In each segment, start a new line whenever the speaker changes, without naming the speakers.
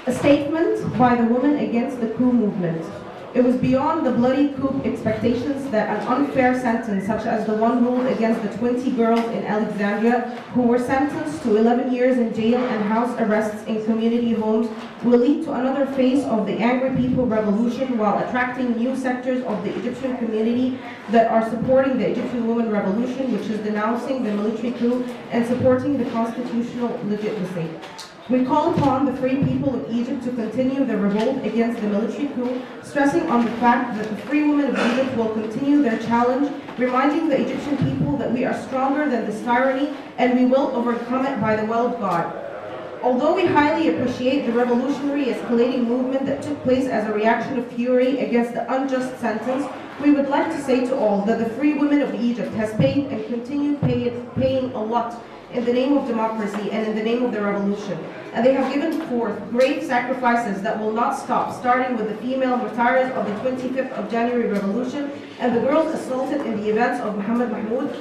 A statement by the women against the coup movement. It was beyond the bloody coup expectations that an unfair sentence such as the one ruled against the 20 girls in Alexandria who were sentenced to 11 years in jail and house arrests in community homes will lead to another phase of the angry people revolution while attracting new sectors of the Egyptian community that are supporting the Egyptian women revolution, which is denouncing the military coup and supporting the constitutional legitimacy. We call upon the free people of Egypt to continue their revolt against the military coup, stressing on the fact that the free women of Egypt will continue their challenge, reminding the Egyptian people that we are stronger than this tyranny and we will overcome it by the will of God. Although we highly appreciate the revolutionary escalating movement that took place as a reaction of fury against the unjust sentence, we would like to say to all that the free women of Egypt has paid and continue paying a lot in the name of democracy and in the name of the revolution. And they have given forth great sacrifices that will not stop, starting with the female martyrs of the 25th of January revolution and the girls assaulted in the events of Muhammad Mahmoud,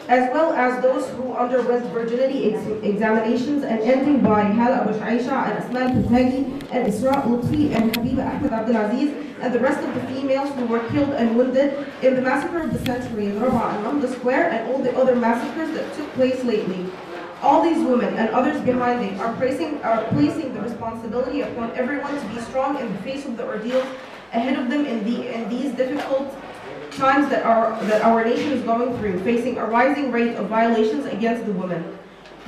as well as those who underwent virginity examinations, and ending by Hala Abu Shaisha and Asma al-Futagi and Isra Lutfi and Habiba Ahmed Abdulaziz and the rest of the females who were killed and wounded in the massacre of the century in Rabaa and Namda Square and all the other massacres that took place lately. All these women and others behind them are placing the responsibility upon everyone to be strong in the face of the ordeals ahead of them in these difficult times that our nation is going through, facing a rising rate of violations against the women.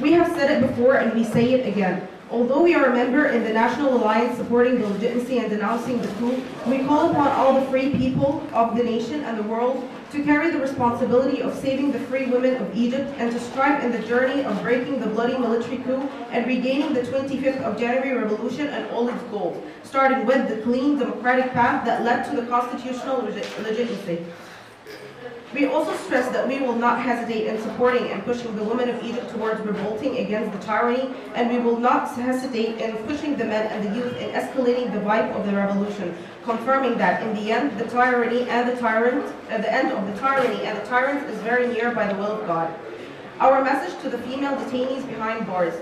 We have said it before and we say it again. Although we are a member in the National Alliance supporting the legitimacy and denouncing the coup, we call upon all the free people of the nation and the world to carry the responsibility of saving the free women of Egypt and to strive in the journey of breaking the bloody military coup and regaining the 25th of January revolution and all its goals, starting with the clean democratic path that led to the constitutional legitimacy. We also stress that we will not hesitate in supporting and pushing the women of Egypt towards revolting against the tyranny, and we will not hesitate in pushing the men and the youth in escalating the vibe of the revolution, confirming that in the end, the end of the tyranny and the tyrants is very near by the will of God. Our message to the female detainees behind bars: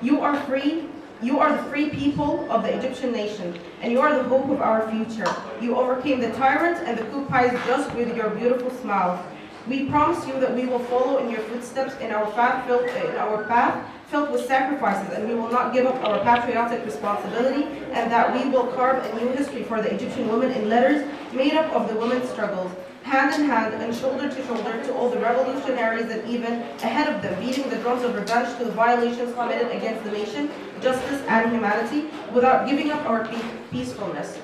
you are free. You are the free people of the Egyptian nation, and you are the hope of our future. You overcame the tyrants and the coupies just with your beautiful smiles. We promise you that we will follow in your footsteps in our path filled with sacrifices, and we will not give up our patriotic responsibility, and that we will carve a new history for the Egyptian women in letters made up of the women's struggles, hand in hand and shoulder to shoulder to all the revolutionaries and even ahead of them, beating the drums of revenge to the violations committed against the nation, justice and humanity, without giving up our peacefulness.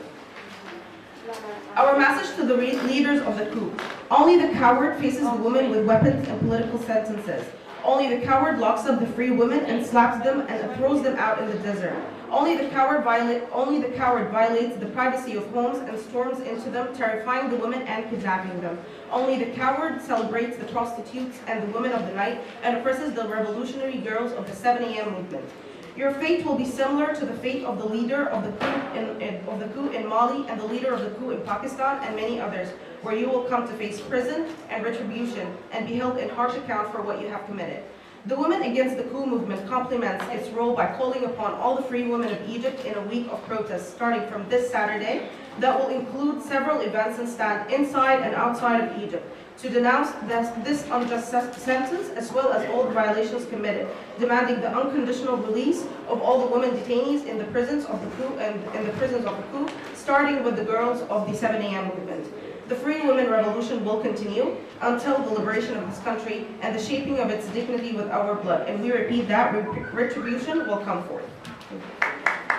Our message to the leaders of the coup: only the coward faces the women with weapons and political sentences. Only the coward locks up the free women and slaps them and throws them out in the desert. Only the coward violates the privacy of homes and storms into them, terrifying the women and kidnapping them. Only the coward celebrates the prostitutes and the women of the night and oppresses the revolutionary girls of the 7 a.m. movement. Your fate will be similar to the fate of the leader of the coup in Mali and the leader of the coup in Pakistan and many others, where you will come to face prison and retribution and be held in harsh account for what you have committed. The Women Against the Coup movement complements its role by calling upon all the free women of Egypt in a week of protests starting from this Saturday that will include several events and stand inside and outside of Egypt to denounce this unjust sentence as well as all the violations committed, demanding the unconditional release of all the women detainees in the prisons of the coup, starting with the girls of the 7 a.m. movement. The free women revolution will continue until the liberation of this country and the shaping of its dignity with our blood. And we repeat that retribution will come forth. Thank you.